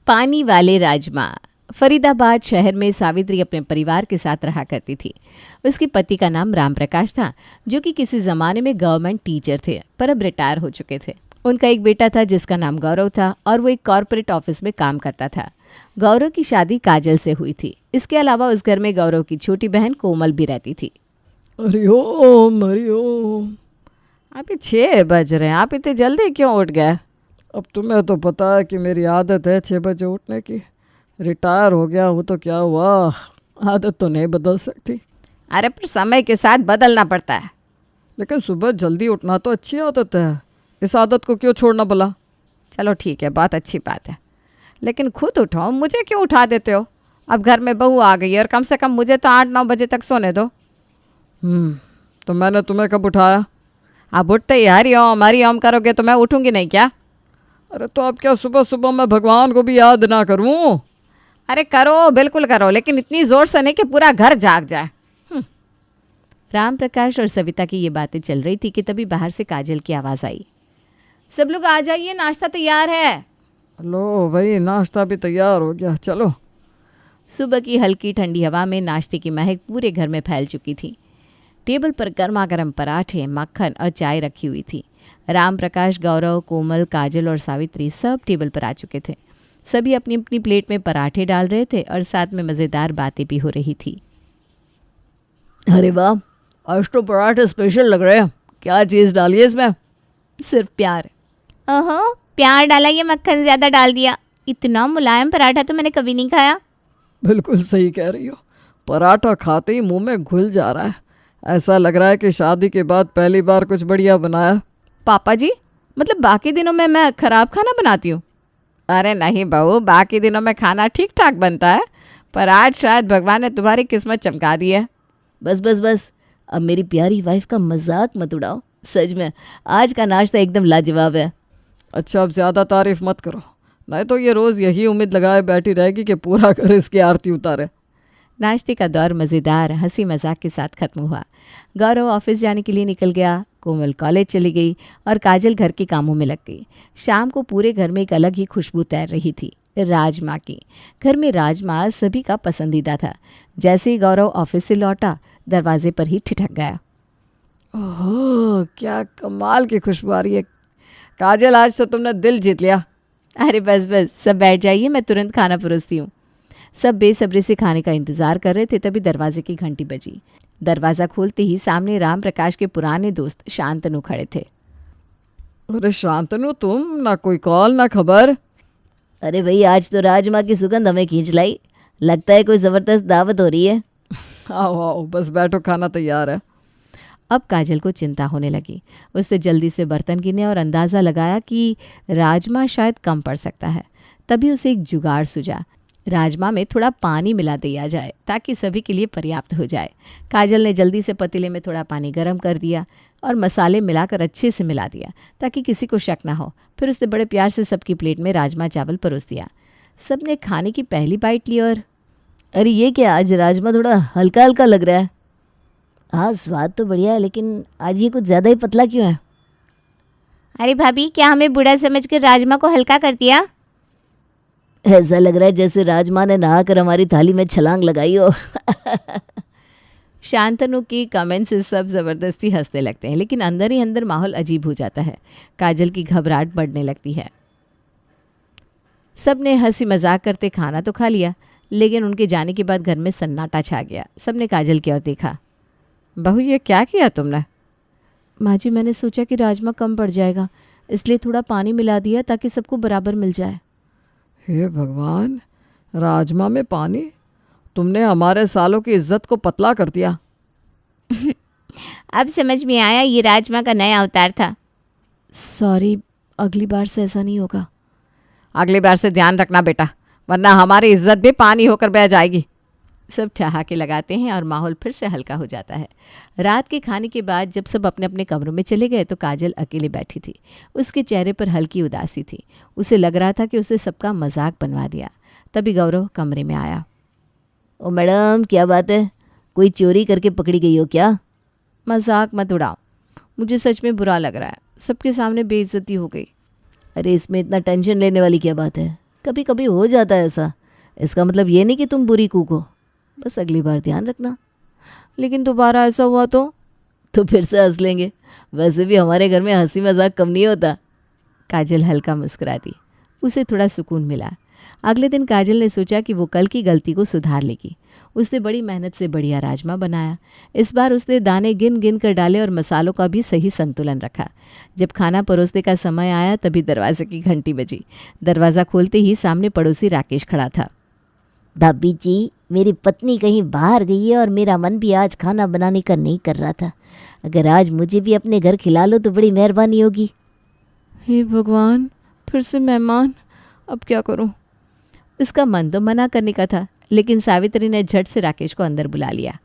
पानी वाले राजमा। फरीदाबाद शहर में सावित्री अपने परिवार के साथ रहा करती थी। उसके पति का नाम राम प्रकाश था, जो कि किसी ज़माने में गवर्नमेंट टीचर थे, पर अब रिटायर हो चुके थे। उनका एक बेटा था जिसका नाम गौरव था और वो एक कॉरपोरेट ऑफिस में काम करता था। गौरव की शादी काजल से हुई थी। इसके अलावा उस घर में गौरव की छोटी बहन कोमल भी रहती थी। हरिओम हरिओम। अभी 6 बज रहे हैं, आप इतने जल्दी क्यों उठ गए? अब तुम्हें तो पता है कि मेरी आदत है 6 बजे उठने की। रिटायर हो गया हूँ तो क्या हुआ, आदत तो नहीं बदल सकती। अरे पर समय के साथ बदलना पड़ता है। लेकिन सुबह जल्दी उठना तो अच्छी आदत है, इस आदत को क्यों छोड़ना भला? चलो ठीक है, बहुत अच्छी बात है, लेकिन खुद उठो, मुझे क्यों उठा देते हो? अब घर में बहू आ गई और कम से कम मुझे तो 8-9 बजे तक सोने दो। तो मैंने तुम्हें कब उठाया? आप उठते ही हरिओम करोगे तो मैं उठूंगी नहीं क्या? अरे तो अब क्या सुबह सुबह मैं भगवान को भी याद ना करूं? अरे करो, बिल्कुल करो, लेकिन इतनी जोर से नहीं कि पूरा घर जाग जाए। राम प्रकाश और सविता की ये बातें चल रही थी कि तभी बाहर से काजल की आवाज़ आई। सब लोग आ जाइए, नाश्ता तैयार है। लो भाई, नाश्ता भी तैयार हो गया, चलो। सुबह की हल्की ठंडी हवा में नाश्ते की महक पूरे घर में फैल चुकी थी। टेबल पर गर्मा गर्म पराठे, मक्खन और चाय रखी हुई थी। राम प्रकाश, गौरव, कोमल, काजल और सावित्री सब टेबल पर आ चुके थे। सभी अपनी अपनी प्लेट में पराठे डाल रहे थे और साथ में मज़ेदार बातें भी हो रही थी। अरे वाह, आज तो पराठे स्पेशल लग रहे हैं। क्या चीज़ डाली है इसमें? सिर्फ प्यार। ओहो, प्यार डाला या मक्खन ज़्यादा डाल दिया? इतना मुलायम पराठा तो मैंने कभी नहीं खाया। बिल्कुल सही कह रही हो, पराठा खाते ही मुंह में घुल जा रहा है। ऐसा लग रहा है कि शादी के बाद पहली बार कुछ बढ़िया बनाया। पापा जी, मतलब बाकी दिनों में मैं खराब खाना बनाती हूँ? अरे नहीं बहू, बाकी दिनों में खाना ठीक ठाक बनता है, पर आज शायद भगवान ने तुम्हारी किस्मत चमका दी है। बस बस बस, अब मेरी प्यारी वाइफ का मजाक मत उड़ाओ। सच में आज का नाश्ता एकदम लाजवाब है। अच्छा, अब ज़्यादा तारीफ मत करो, नहीं तो ये रोज़ यही उम्मीद लगाए बैठी रहेगी कि पूरा घर इसकी आरती उतारे। नाश्ते का दौर मज़ेदार हंसी मजाक के साथ खत्म हुआ। गौरव ऑफिस जाने के लिए निकल गया, कोमल कॉलेज चली गई और काजल घर के कामों में लग गई। शाम को पूरे घर में एक अलग ही खुशबू तैर रही थी, राजमा की। घर में राजमा सभी का पसंदीदा था। जैसे ही गौरव ऑफिस से लौटा, दरवाजे पर ही ठिठक गया। ओह, क्या कमाल की खुशबू आ रही है। काजल, आज तो तुमने दिल जीत लिया। अरे बस बस, सब बैठ जाइए, मैं तुरंत खाना परोसती हूँ। सब बेसब्री से खाने का इंतजार कर रहे थे, तभी दरवाजे की घंटी बजी। दरवाज़ा खोलते ही सामने राम प्रकाश के पुराने दोस्त शांतनु खड़े थे। अरे शांतनु, तुम ना कोई कॉल ना खबर। अरे भाई, आज तो राजमा की सुगंध हमें खींच लाई। लगता है कोई ज़बरदस्त दावत हो रही है। आओ आओ, बस बैठो, खाना तैयार है। अब काजल को चिंता होने लगी। उसने जल्दी से बर्तन गिने और अंदाज़ा लगाया कि राजमा शायद कम पड़ सकता है। तभी उसे एक जुगाड़ सूझा। राजमा में थोड़ा पानी मिला दिया जाए ताकि सभी के लिए पर्याप्त हो जाए। काजल ने जल्दी से पतीले में थोड़ा पानी गर्म कर दिया और मसाले मिलाकर अच्छे से मिला दिया ताकि किसी को शक ना हो। फिर उसने बड़े प्यार से सबकी प्लेट में राजमा चावल परोस दिया। सबने खाने की पहली बाइट ली और अरे ये क्या, आज राजमा थोड़ा हल्का हल्का लग रहा है। हाँ, स्वाद तो बढ़िया है, लेकिन आज ये कुछ ज़्यादा ही पतला क्यों है? अरे भाभी, क्या हमें बुरा समझकर राजमा को हल्का कर दिया? ऐसा लग रहा है जैसे राजमा ने नहाकर हमारी थाली में छलांग लगाई हो। शांतनु की कमेंट से सब ज़बरदस्ती हंसने लगते हैं, लेकिन अंदर ही अंदर माहौल अजीब हो जाता है। काजल की घबराहट बढ़ने लगती है। सब ने हंसी मजाक करते खाना तो खा लिया, लेकिन उनके जाने के बाद घर में सन्नाटा छा गया। सब ने काजल की ओर देखा। बहू, ये क्या किया तुमने? माँ जी, मैंने सोचा कि राजमा कम पड़ जाएगा, इसलिए थोड़ा पानी मिला दिया ताकि सबको बराबर मिल जाए। हे भगवान, राजमा में पानी? तुमने हमारे सालों की इज्जत को पतला कर दिया। अब समझ में आया, ये राजमा का नया अवतार था। सॉरी, अगली बार से ऐसा नहीं होगा। अगली बार से ध्यान रखना बेटा, वरना हमारी इज्जत भी पानी होकर बह जाएगी। सब ठहाके लगाते हैं और माहौल फिर से हल्का हो जाता है। रात के खाने के बाद जब सब अपने अपने कमरों में चले गए तो काजल अकेले बैठी थी। उसके चेहरे पर हल्की उदासी थी। उसे लग रहा था कि उसने सबका मजाक बनवा दिया। तभी गौरव कमरे में आया। ओ मैडम, क्या बात है? कोई चोरी करके पकड़ी गई हो क्या? मजाक मत उड़ाओ, मुझे सच में बुरा लग रहा है। सबके सामने बेइज्जती हो गई। अरे इसमें इतना टेंशन लेने वाली क्या बात है? कभी कभी हो जाता है ऐसा, इसका मतलब ये नहीं कि तुम बुरी कूक हो, बस अगली बार ध्यान रखना। लेकिन दोबारा ऐसा हुआ तो फिर से हंस लेंगे, वैसे भी हमारे घर में हंसी मजाक कम नहीं होता। काजल हल्का मुस्कुरा दी। उसे थोड़ा सुकून मिला। अगले दिन काजल ने सोचा कि वो कल की गलती को सुधार लेगी। उसने बड़ी मेहनत से बढ़िया राजमा बनाया। इस बार उसने दाने गिन गिन कर डाले और मसालों का भी सही संतुलन रखा। जब खाना परोसने का समय आया तभी दरवाजे की घंटी बजी। दरवाज़ा खोलते ही सामने पड़ोसी राकेश खड़ा था। भाभी जी, मेरी पत्नी कहीं बाहर गई है और मेरा मन भी आज खाना बनाने का नहीं कर रहा था। अगर आज मुझे भी अपने घर खिला लो तो बड़ी मेहरबानी होगी। हे भगवान, फिर से मेहमान, अब क्या करूं? इसका मन तो मना करने का था, लेकिन सावित्री ने झट से राकेश को अंदर बुला लिया।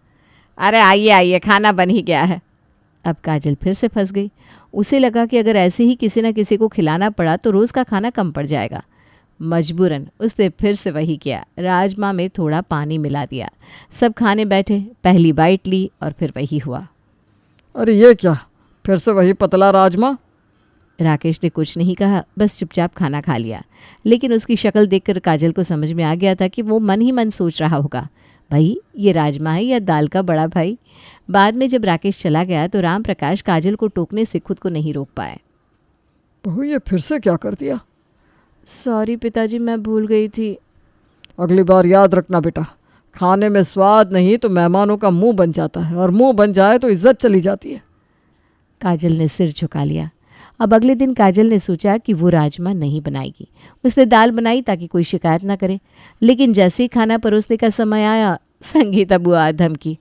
अरे आइए आइए, खाना बन ही गया है। अब काजल फिर से फंस गई। उसे लगा कि अगर ऐसे ही किसी न किसी को खिलाना पड़ा तो रोज़ का खाना कम पड़ जाएगा। मजबूरन उसने फिर से वही किया। राजमा में थोड़ा पानी मिला दिया। सब खाने बैठे, पहली बाइट ली और फिर वही हुआ। अरे ये क्या, फिर से वही पतला राजमा? राकेश ने कुछ नहीं कहा, बस चुपचाप खाना खा लिया। लेकिन उसकी शक्ल देखकर काजल को समझ में आ गया था कि वो मन ही मन सोच रहा होगा, भाई ये राजमा है या दाल का बड़ा भाई। बाद में जब राकेश चला गया तो राम प्रकाश काजल को टोकने से खुद को नहीं रोक पाए। बहू, ये फिर से क्या कर दिया? सॉरी पिताजी, मैं भूल गई थी। अगली बार याद रखना बेटा, खाने में स्वाद नहीं तो मेहमानों का मुंह बन जाता है, और मुंह बन जाए तो इज्जत चली जाती है। काजल ने सिर झुका लिया। अब अगले दिन काजल ने सोचा कि वो राजमा नहीं बनाएगी। उसने दाल बनाई ताकि कोई शिकायत ना करे। लेकिन जैसे ही खाना परोसने का समय आया, संगीता बुआ धमकी।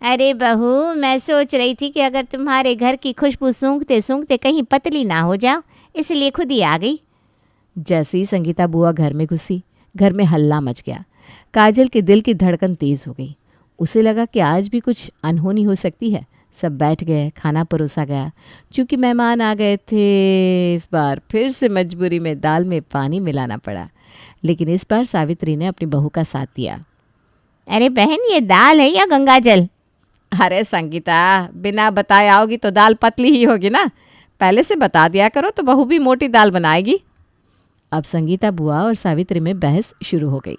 अरे बहू, मैं सोच रही थी कि अगर तुम्हारे घर की खुशबू सूंघते सूंघते कहीं पतली ना हो जाओ, इसलिए खुद ही आ गई। जैसे ही संगीता बुआ घर में घुसी, घर में हल्ला मच गया। काजल के दिल की धड़कन तेज हो गई। उसे लगा कि आज भी कुछ अनहोनी हो सकती है। सब बैठ गए, खाना परोसा गया। चूंकि मेहमान आ गए थे, इस बार फिर से मजबूरी में दाल में पानी मिलाना पड़ा। लेकिन इस बार सावित्री ने अपनी बहू का साथ दिया। अरे बहन, ये दाल है या गंगाजल? अरे संगीता, बिना बताए आओगी तो दाल पतली ही होगी ना। पहले से बता दिया करो तो बहू भी मोटी दाल बनाएगी। अब संगीता बुआ और सावित्री में बहस शुरू हो गई।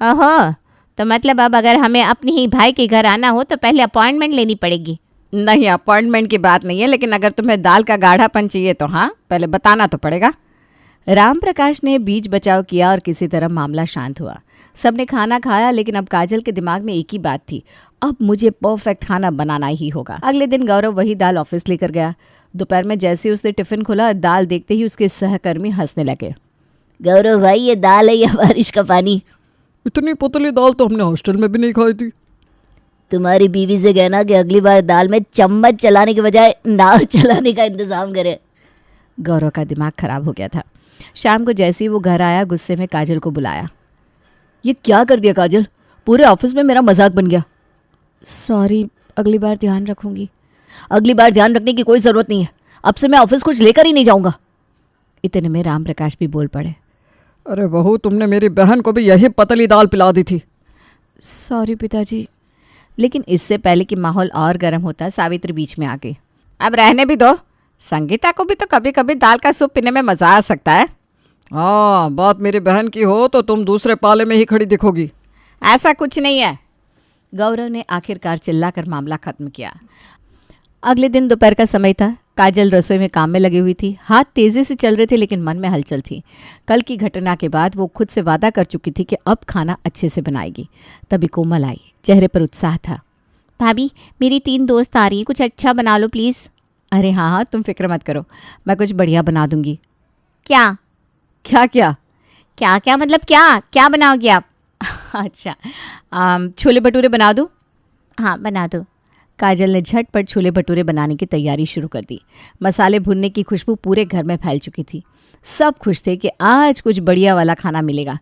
ओहो, तो मतलब अब अगर हमें अपने ही भाई के घर आना हो तो पहले अपॉइंटमेंट लेनी पड़ेगी? नहीं, अपॉइंटमेंट की बात नहीं है, लेकिन अगर तुम्हें दाल का गाढ़ापन चाहिए तो हाँ, पहले बताना तो पड़ेगा। राम प्रकाश ने बीच बचाव किया और किसी तरह मामला शांत हुआ। सबने खाना खाया, लेकिन अब काजल के दिमाग में एक ही बात थी, अब मुझे परफेक्ट खाना बनाना ही होगा। अगले दिन गौरव वही दाल ऑफिस लेकर गया। दोपहर में जैसे ही उसने टिफिन खोला, दाल देखते ही उसके सहकर्मी हंसने लगे। गौरव भाई, ये दाल है या बारिश का पानी? इतनी पतली दाल तो हमने हॉस्टल में भी नहीं खाई थी। तुम्हारी बीवी से कहना कि अगली बार दाल में चम्मच चलाने के बजाय नाव चलाने का इंतजाम करे। गौरव का दिमाग खराब हो गया था। शाम को जैसे ही वो घर आया, गुस्से में काजल को बुलाया। ये क्या कर दिया काजल, पूरे ऑफिस में मेरा मजाक बन गया। सॉरी, अगली बार ध्यान रखूंगी। अगली बार ध्यान रखने की कोई ज़रूरत नहीं है, अब से मैं ऑफिस कुछ लेकर ही नहीं जाऊंगा। इतने में राम प्रकाश भी बोल पड़े। अरे बहू, तुमने मेरी बहन को भी यही पतली दाल पिला दी थी। सॉरी पिताजी। लेकिन इससे पहले कि माहौल और गर्म होता, सावित्री बीच में आ गई। अब रहने भी दो, संगीता को भी तो कभी कभी दाल का सूप पीने में मज़ा आ सकता है। हाँ, बात मेरी बहन की हो तो तुम दूसरे पाले में ही खड़ी दिखोगी। ऐसा कुछ नहीं है। गौरव ने आखिरकार चिल्लाकर मामला खत्म किया। अगले दिन दोपहर का समय था। काजल रसोई में काम में लगी हुई थी। हाथ तेजी से चल रहे थे, लेकिन मन में हलचल थी। कल की घटना के बाद वो खुद से वादा कर चुकी थी कि अब खाना अच्छे से बनाएगी। तभी कोमल आई, चेहरे पर उत्साह था। भाभी, मेरी 3 दोस्त आ रही है, कुछ अच्छा बना लो प्लीज़। अरे हाँ हाँ, तुम फिक्र मत करो, मैं कुछ बढ़िया बना दूंगी। क्या क्या क्या क्या क्या मतलब क्या बनाओगे आप? अच्छा, छोले भटूरे बना दूँ? हाँ, बना दो। काजल ने झटपट छोले भटूरे बनाने की तैयारी शुरू कर दी। मसाले भुनने की खुशबू पूरे घर में फैल चुकी थी। सब खुश थे कि आज कुछ बढ़िया वाला खाना मिलेगा।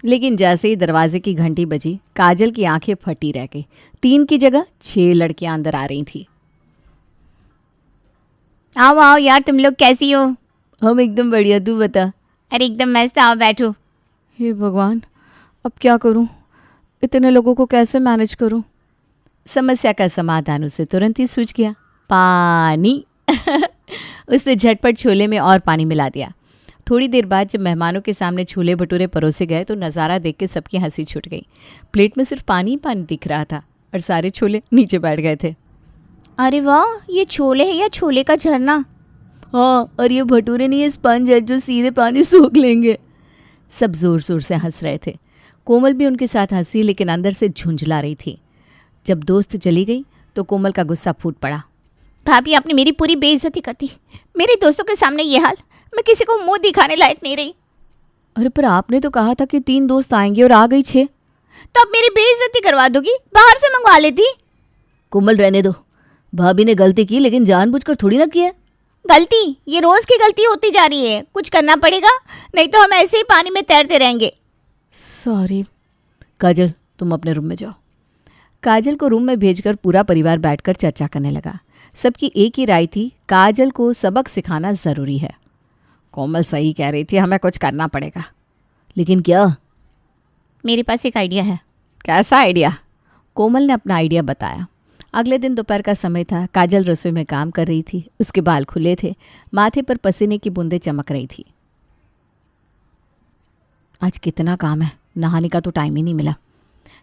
लेकिन जैसे ही दरवाजे की घंटी बजी, काजल की आंखें फटी रह गई। 3 की जगह 6 लड़कियां अंदर आ रही थी। आओ आओ यार, तुम लोग कैसी हो? हम एकदम बढ़िया, तू बता। अरे एकदम मस्त, आओ बैठो। हे भगवान, अब क्या करूं? इतने लोगों को कैसे मैनेज करूं? समस्या का समाधान उसे तुरंत ही सूझ गया, पानी। उसने झटपट छोले में और पानी मिला दिया। थोड़ी देर बाद जब मेहमानों के सामने छोले भटूरे परोसे गए तो नज़ारा देख के सबकी हंसी छूट गई। प्लेट में सिर्फ पानी ही पानी दिख रहा था और सारे छोले नीचे बैठ गए थे। अरे वाह, ये छोले है या छोले का झरना? हाँ, और ये भटूरे नहीं, ये स्पंज है जो सीधे पानी सूख लेंगे। सब जोर जोर से हंस रहे थे। कोमल भी उनके साथ हंसी, लेकिन अंदर से झुंझला रही थी। जब दोस्त चली गई तो कोमल का गुस्सा फूट पड़ा। भाभी, आपने मेरी पूरी बेइज्जती कर दी। मेरे दोस्तों के सामने ये हाल, मैं किसी को मुंह दिखाने लायक नहीं रही। अरे पर आपने तो कहा था कि 3 दोस्त आएंगे और आ गई 6। तो अब मेरी बेइज्जती करवा दोगी? बाहर से मंगवा लेती। कोमल रहने दो, भाभी ने गलती की लेकिन जानबूझकर थोड़ी ना किया। गलती? ये रोज की गलती होती जा रही है। कुछ करना पड़ेगा, नहीं तो हम ऐसे ही पानी में तैरते रहेंगे। सॉरी। काजल, तुम अपने रूम में जाओ। काजल को रूम में भेजकर पूरा परिवार बैठकर चर्चा करने लगा। सबकी एक ही राय थी, काजल को सबक सिखाना ज़रूरी है। कोमल सही कह रही थी, हमें कुछ करना पड़ेगा। लेकिन क्या? मेरे पास एक आइडिया है। कैसा आइडिया? कोमल ने अपना आइडिया बताया। अगले दिन दोपहर का समय था। काजल रसोई में काम कर रही थी। उसके बाल खुले थे, माथे पर पसीने की बूंदें चमक रही थी। आज कितना काम है, नहाने का तो टाइम ही नहीं मिला।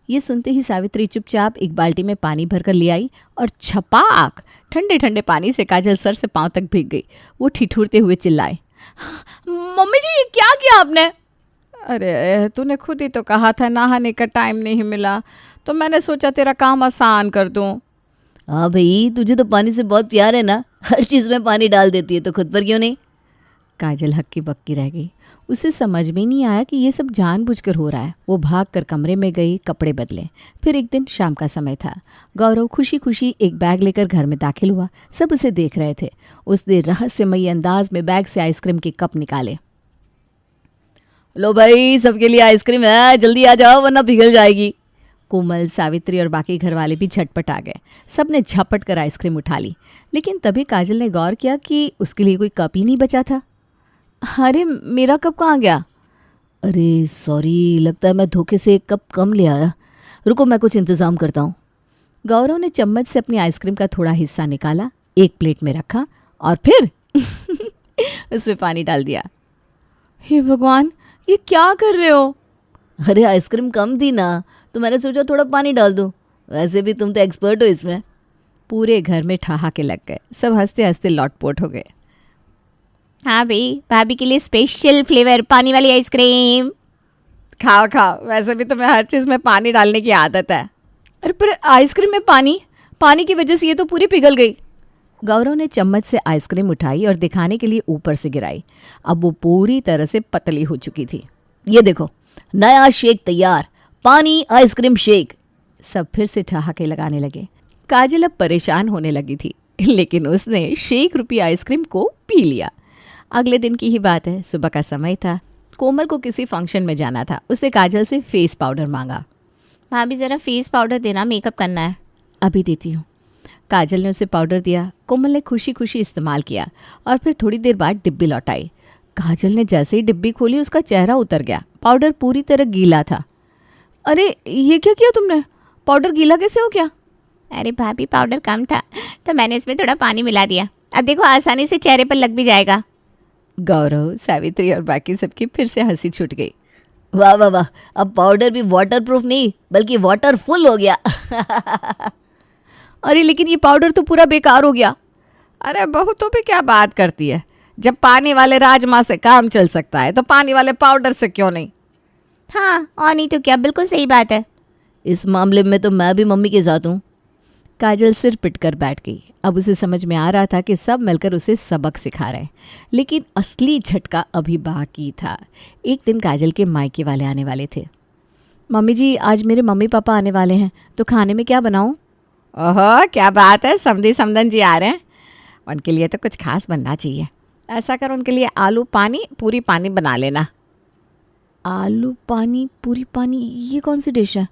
ये सुनते ही सावित्री चुपचाप एक बाल्टी में पानी भरकर ले आई और छपाक ठंडे ठंडे पानी से काजल सर से पांव तक भीग गई। वो ठिठुरते हुए चिल्लाए, मम्मी जी, ये क्या किया आपने? अरे तूने खुद ही तो कहा था नहाने का टाइम नहीं मिला, तो मैंने सोचा तेरा काम आसान कर दूं। हाँ भाई, तुझे तो पानी से बहुत प्यार है ना, हर चीज़ में पानी डाल देती है, तो खुद पर क्यों नहीं? काजल हक्की बक्की रह गई। उसे समझ में नहीं आया कि ये सब जानबूझकर हो रहा है। वो भागकर कमरे में गई, कपड़े बदले। फिर एक दिन शाम का समय था। गौरव खुशी खुशी एक बैग लेकर घर में दाखिल हुआ। सब उसे देख रहे थे। उसने रहस्यमयी अंदाज में बैग से आइसक्रीम के कप निकाले। लो भाई, सबके लिए आइसक्रीम है, जल्दी आ जाओ वरना पिघल जाएगी। कोमल, सावित्री और बाकी घर वाले भी झटपट आ गए। सब ने झपट कर आइसक्रीम उठा ली। लेकिन तभी काजल ने गौर किया कि उसके लिए कोई कप ही नहीं बचा था। अरे मेरा कप कहाँ गया? अरे सॉरी, लगता है मैं धोखे से एक कप कम ले आया। रुको, मैं कुछ इंतज़ाम करता हूँ। गौरव ने चम्मच से अपनी आइसक्रीम का थोड़ा हिस्सा निकाला, एक प्लेट में रखा और फिर उसमें पानी डाल दिया। हे भगवान, ये क्या कर रहे हो? अरे आइसक्रीम कम थी ना, तो मैंने सोचा थोड़ा पानी डाल दूँ। वैसे भी तुम तो एक्सपर्ट हो इसमें। पूरे घर में ठहाके लग गए। सब हंसते हंसते लौटपोट हो गए। हाँ भाई, भाभी के लिए स्पेशल फ्लेवर पानी वाली आइसक्रीम। खाओ खाओ, वैसे भी तुम्हें हर चीज़ में पानी डालने की आदत है। अरे पर आइसक्रीम में पानी की वजह से ये तो पूरी पिघल गई। गौरव ने चम्मच से आइसक्रीम उठाई और दिखाने के लिए ऊपर से गिराई। अब वो पूरी तरह से पतली हो चुकी थी। ये देखो, नया शेक तैयार, पानी आइसक्रीम शेक। सब फिर से ठहाके लगाने लगे। काजल अब परेशान होने लगी थी, लेकिन उसने शेक रूपी आइसक्रीम को पी लिया। अगले दिन की ही बात है। सुबह का समय था। कोमल को किसी फंक्शन में जाना था। उसने काजल से फेस पाउडर मांगा। भाभी ज़रा फेस पाउडर देना, मेकअप करना है। अभी देती हूँ। काजल ने उसे पाउडर दिया। कोमल ने खुशी खुशी इस्तेमाल किया और फिर थोड़ी देर बाद डिब्बी लौटाई। काजल ने जैसे ही डिब्बी खोली, उसका चेहरा उतर गया। पाउडर पूरी तरह गीला था। अरे ये क्या किया तुमने? पाउडर गीला कैसे हो गया? अरे भाभी, पाउडर कम था तो मैंने इसमें थोड़ा पानी मिला दिया। अब देखो, आसानी से चेहरे पर लग भी जाएगा। गौरव, सावित्री और बाकी सबकी फिर से हंसी छूट गई। वाह वाह वाह, अब पाउडर भी वाटर प्रूफ नहीं बल्कि वाटरफुल हो गया। अरे लेकिन ये पाउडर तो पूरा बेकार हो गया। अरे बहू, तो भी क्या बात करती है? जब पानी वाले राजमा से काम चल सकता है तो पानी वाले पाउडर से क्यों नहीं? हाँ, और नहीं तो क्या, बिल्कुल सही बात है। इस मामले में तो मैं भी मम्मी के साथ हूँ। काजल सिर पिटकर बैठ गई। अब उसे समझ में आ रहा था कि सब मिलकर उसे सबक सिखा रहे हैं, लेकिन असली झटका अभी बाकी था। एक दिन काजल के मायके वाले आने वाले थे। मम्मी जी, आज मेरे मम्मी पापा आने वाले हैं, तो खाने में क्या बनाऊं? ओहो, क्या बात है, समधी समधन जी आ रहे हैं, उनके लिए तो कुछ खास बनना चाहिए। ऐसा कर, उनके लिए आलू पानी पूरी पानी बना लेना। आलू पानी पूरी पानी, ये कौन सी डिश है?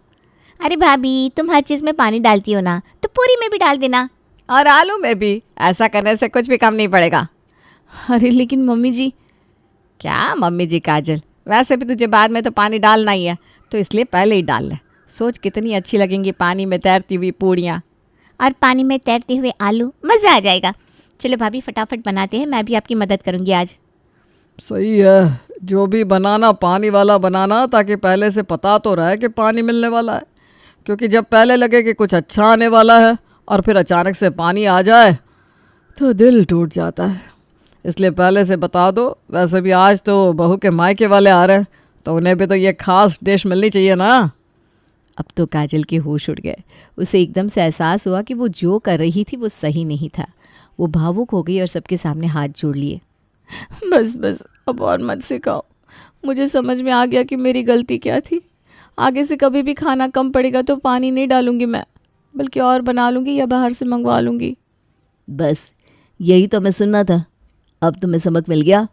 अरे भाभी, तुम हर चीज़ में पानी डालती हो ना, तो पूरी में भी डाल देना। और आलू में भी। ऐसा करने से कुछ भी कम नहीं पड़ेगा। अरे लेकिन मम्मी जी। क्या मम्मी जी काजल, वैसे भी तुझे बाद में तो पानी डालना ही है, तो इसलिए पहले ही डाल ले। सोच कितनी अच्छी लगेंगी पानी में तैरती हुई पूड़ियाँ और पानी में तैरते हुए आलू, मज़ा आ जाएगा। चलो भाभी, फटाफट बनाते हैं, मैं भी आपकी मदद करूँगी आज। सही है, जो भी बनाना पानी वाला बनाना, ताकि पहले से पता तो रहे कि पानी मिलने वाला है। क्योंकि जब पहले लगे कि कुछ अच्छा आने वाला है और फिर अचानक से पानी आ जाए तो दिल टूट जाता है। इसलिए पहले से बता दो। वैसे भी आज तो बहू के मायके वाले आ रहे हैं, तो उन्हें भी तो ये खास डिश मिलनी चाहिए ना। अब तो काजल के होश उड़ गए। उसे एकदम से एहसास हुआ कि वो जो कर रही थी वो सही नहीं था। वो भावुक हो गई और सबके सामने हाथ जोड़ लिए। बस बस, अब और मत सिखाओ। मुझे समझ में आ गया कि मेरी गलती क्या थी। आगे से कभी भी खाना कम पड़ेगा तो पानी नहीं डालूंगी मैं, बल्कि और बना लूँगी या बाहर से मंगवा लूँगी। बस यही तो मैं सुनना था। अब तुम्हें समझ मिल गया।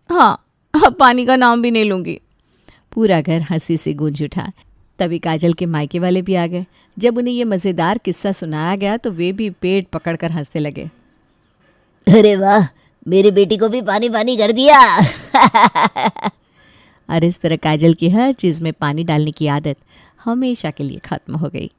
हाँ, अब पानी का नाम भी नहीं लूँगी। पूरा घर हंसी से गूंज उठा। तभी काजल के मायके वाले भी आ गए। जब उन्हें ये मज़ेदार किस्सा सुनाया गया तो वे भी पेट पकड़कर हंसने लगे। अरे वाह, मेरी बेटी को भी पानी पानी कर दिया। और इस तरह काजल की हर चीज़ में पानी डालने की आदत हमेशा के लिए ख़त्म हो गई।